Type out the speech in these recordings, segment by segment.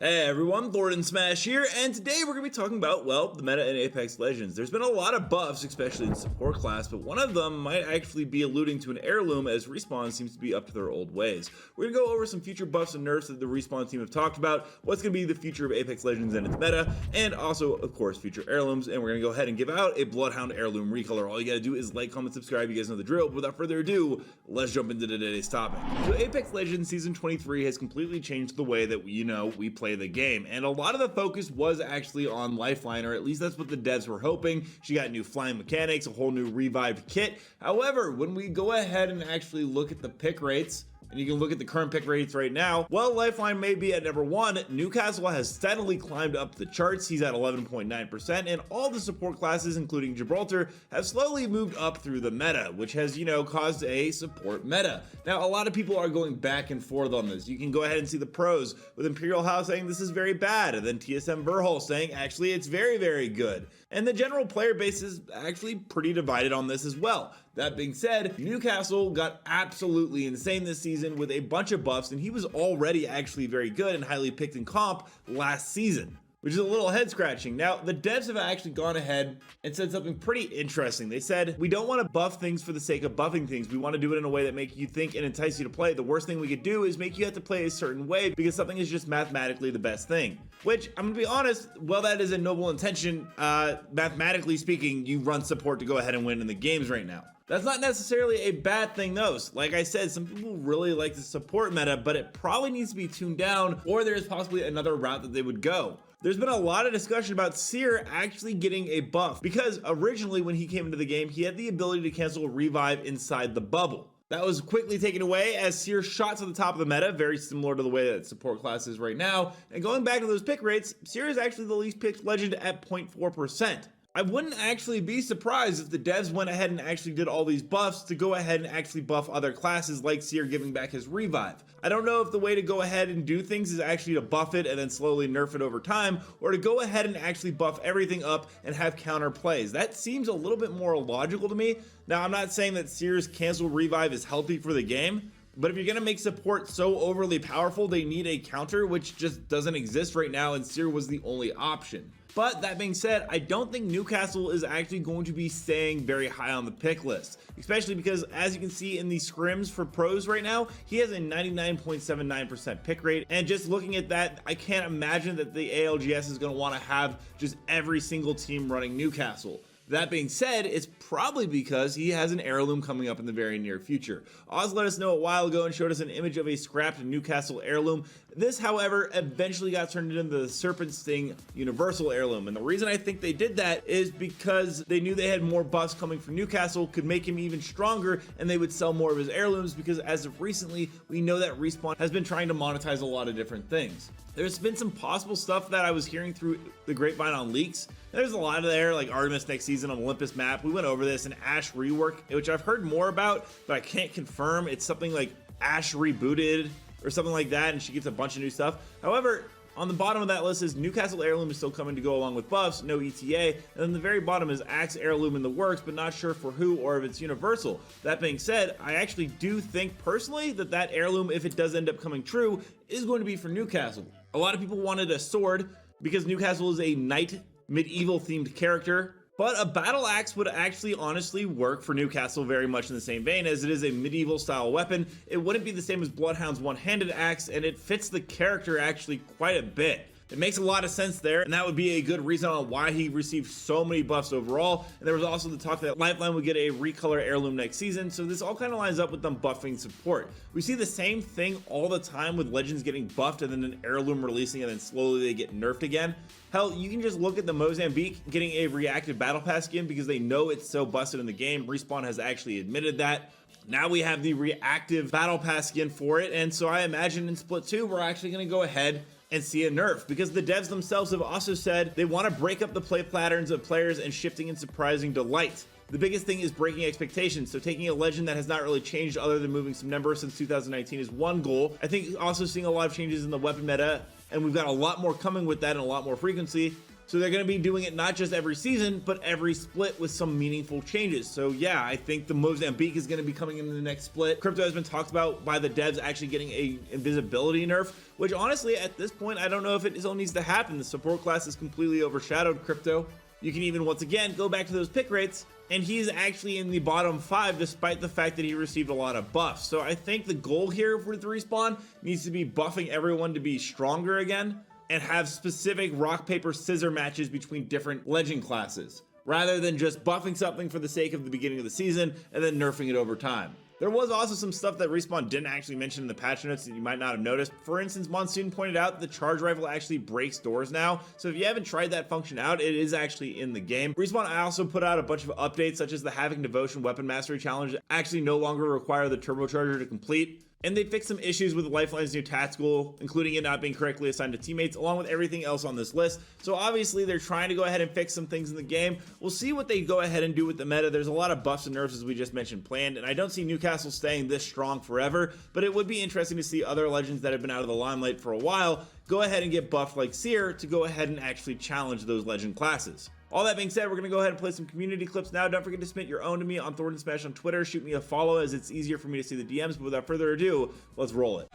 Hey everyone, Thordan Smash here, and today we're going to be talking about, well, the meta in Apex Legends. There's been a lot of buffs, especially in support class, but one of them might actually be alluding to an heirloom as Respawn seems to be up to their old ways. We're going to go over some future buffs and nerfs that the Respawn team have talked about, what's going to be the future of Apex Legends and its meta, and also, of course, future heirlooms, and we're going to go ahead and give out a Bloodhound heirloom recolor. All you got to do is like, comment, subscribe, you guys know the drill, but without further ado, let's jump into today's topic. So Apex Legends Season 23 has completely changed the way that we play the game, and a lot of the focus was actually on Lifeline, or at least that's what the devs were hoping. She got new flying mechanics, a whole new revived kit. However, when we go ahead and actually look at the pick rates, and you can look at the current pick rates right now, well, Lifeline may be at number 1. Newcastle has steadily climbed up the charts. He's at 11.9%, and all the support classes, including Gibraltar, have slowly moved up through the meta, which has, caused a support meta. Now, a lot of people are going back and forth on this. You can go ahead and see the pros, with Imperial House saying this is very bad, and then TSM Burhol saying, actually, it's very, very good. And the general player base is actually pretty divided on this as well. That being said, Newcastle got absolutely insane this season with a bunch of buffs, and he was already actually very good and highly picked in comp last season, which is a little head scratching. Now, the devs have actually gone ahead and said something pretty interesting. They said, we don't want to buff things for the sake of buffing things. We want to do it in a way that make you think and entice you to play. The worst thing we could do is make you have to play a certain way because something is just mathematically the best thing. Which, I'm gonna be honest, well, that is a noble intention. Mathematically speaking, you run support to go ahead and win in the games right now. That's not necessarily a bad thing though. Like I said, some people really like the support meta, but it probably needs to be tuned down, or there's possibly another route that they would go. There's been a lot of discussion about Seer actually getting a buff, because originally when he came into the game, he had the ability to cancel a revive inside the bubble. That was quickly taken away as Seer shot to the top of the meta, very similar to the way that support class is right now. And going back to those pick rates, Seer is actually the least picked legend at 0.4%. I wouldn't actually be surprised if the devs went ahead and actually did all these buffs to go ahead and actually buff other classes like Seer giving back his revive. I don't know if the way to go ahead and do things is actually to buff it and then slowly nerf it over time, or to go ahead and actually buff everything up and have counter plays. That seems a little bit more logical to me. Now, I'm not saying that Seer's cancel revive is healthy for the game, but if you're going to make support so overly powerful, they need a counter, which just doesn't exist right now, and Seer was the only option. But that being said, I don't think Newcastle is actually going to be staying very high on the pick list, especially because, as you can see in the scrims for pros right now, he has a 99.79% pick rate, and just looking at that, I can't imagine that the ALGS is going to want to have just every single team running Newcastle. That being said, it's probably because he has an heirloom coming up in the very near future. Oz let us know a while ago and showed us an image of a scrapped Newcastle heirloom. This, however, eventually got turned into the Serpent Sting Universal heirloom. And the reason I think they did that is because they knew they had more buffs coming from Newcastle, could make him even stronger, and they would sell more of his heirlooms because as of recently, we know that Respawn has been trying to monetize a lot of different things. There's been some possible stuff that I was hearing through the grapevine on leaks. There's a lot of there, like Artemis next season on Olympus map. We went over this, and Ashe rework, which I've heard more about, but I can't confirm. It's something like Ashe rebooted or something like that, and she gets a bunch of new stuff. However, on the bottom of that list is Newcastle heirloom is still coming to go along with buffs, no ETA, and then the very bottom is Axe heirloom in the works, but not sure for who or if it's universal. That being said, I actually do think personally that heirloom, if it does end up coming true, is going to be for Newcastle. A lot of people wanted a sword because Newcastle is a knight medieval themed character, but a battle axe would actually honestly work for Newcastle very much in the same vein, as it is a medieval style weapon. It wouldn't be the same as Bloodhound's one-handed axe, and it fits the character actually quite a bit. It makes a lot of sense there, and that would be a good reason on why he received so many buffs overall. And there was also the talk that Lifeline would get a recolor heirloom next season, so this all kind of lines up with them buffing support. We see the same thing all the time with legends getting buffed and then an heirloom releasing and then slowly they get nerfed again. Hell, you can just look at the Mozambique getting a reactive battle pass skin because they know it's so busted in the game. Respawn has actually admitted that. Now we have the reactive battle pass skin for it, and so I imagine in Split 2 we're actually going to go ahead and see a nerf, because the devs themselves have also said they want to break up the play patterns of players and shifting and surprising delight. The biggest thing is breaking expectations, so taking a legend that has not really changed other than moving some numbers since 2019 is one goal. I think also seeing a lot of changes in the weapon meta, and we've got a lot more coming with that and a lot more frequency. So they're going to be doing it not just every season, but every split with some meaningful changes. So yeah, I think the Mozambique is going to be coming in the next split. Crypto has been talked about by the devs actually getting a invisibility nerf, which honestly at this point, I don't know if it still needs to happen. The support class is completely overshadowed Crypto. You can even once again go back to those pick rates, and he's actually in the bottom 5 despite the fact that he received a lot of buffs. So I think the goal here for the respawn needs to be buffing everyone to be stronger again, and have specific rock, paper, scissor matches between different legend classes, rather than just buffing something for the sake of the beginning of the season and then nerfing it over time. There was also some stuff that Respawn didn't actually mention in the patch notes that you might not have noticed. For instance, Monsoon pointed out the charge rifle actually breaks doors now, so if you haven't tried that function out, it is actually in the game. Respawn also put out a bunch of updates, such as the Havoc Devotion Weapon Mastery Challenge that actually no longer require the turbocharger to complete. And they fixed some issues with Lifeline's new tactical, including it not being correctly assigned to teammates, along with everything else on this list. So obviously they're trying to go ahead and fix some things in the game. We'll see what they go ahead and do with the meta. There's a lot of buffs and nerfs, as we just mentioned, planned, and I don't see Newcastle staying this strong forever, but it would be interesting to see other legends that have been out of the limelight for a while go ahead and get buffed like Seer to go ahead and actually challenge those legend classes. All that being said, we're going to go ahead and play some community clips now. Don't forget to submit your own to me on Thordan Smash on Twitter. Shoot me a follow, as it's easier for me to see the DMs. But without further ado, let's roll it.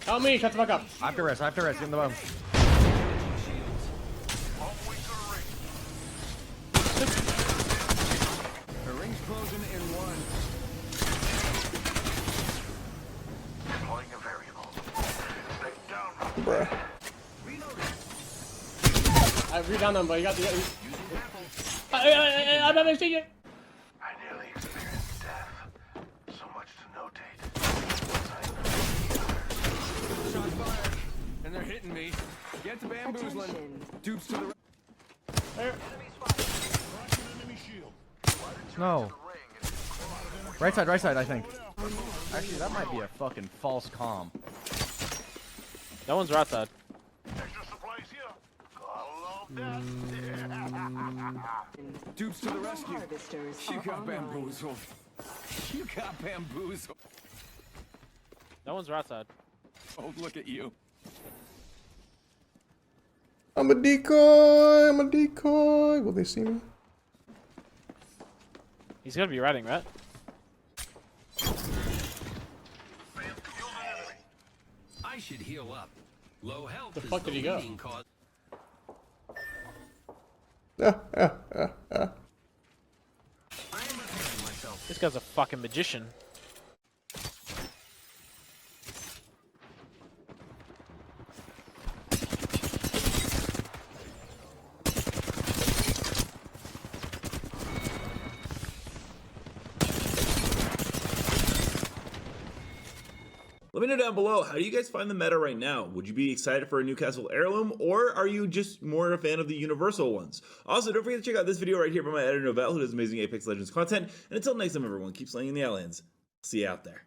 Help me, shut the fuck up. I have to rest, get in the bottom. The ring's closing in 1. Deploying a variable. Stay down. Bruh. I re-down them, but you got the... I'm not seeing it. I nearly experienced death. So much to notate. Shots fired, and they're hitting me. Get to bamboozling. Dupes to the There. No. Right side, I think. Actually, that might be a fucking false comm. That one's right side. extra supplies here. Dupes to the rescue. You got bamboozled. You got bamboozled. That one's right side. Oh, look at you. I'm a decoy, Will they see me? He's gonna be riding, right? I should heal up. Low health. The fuck did he go? This guy's a fucking magician. Let me know down below, how do you guys find the meta right now? Would you be excited for a Newcastle heirloom, or are you just more a fan of the universal ones? Also, don't forget to check out this video right here by my editor Novell, who does amazing Apex Legends content. And until next time, everyone, keep slaying the aliens. See you out there.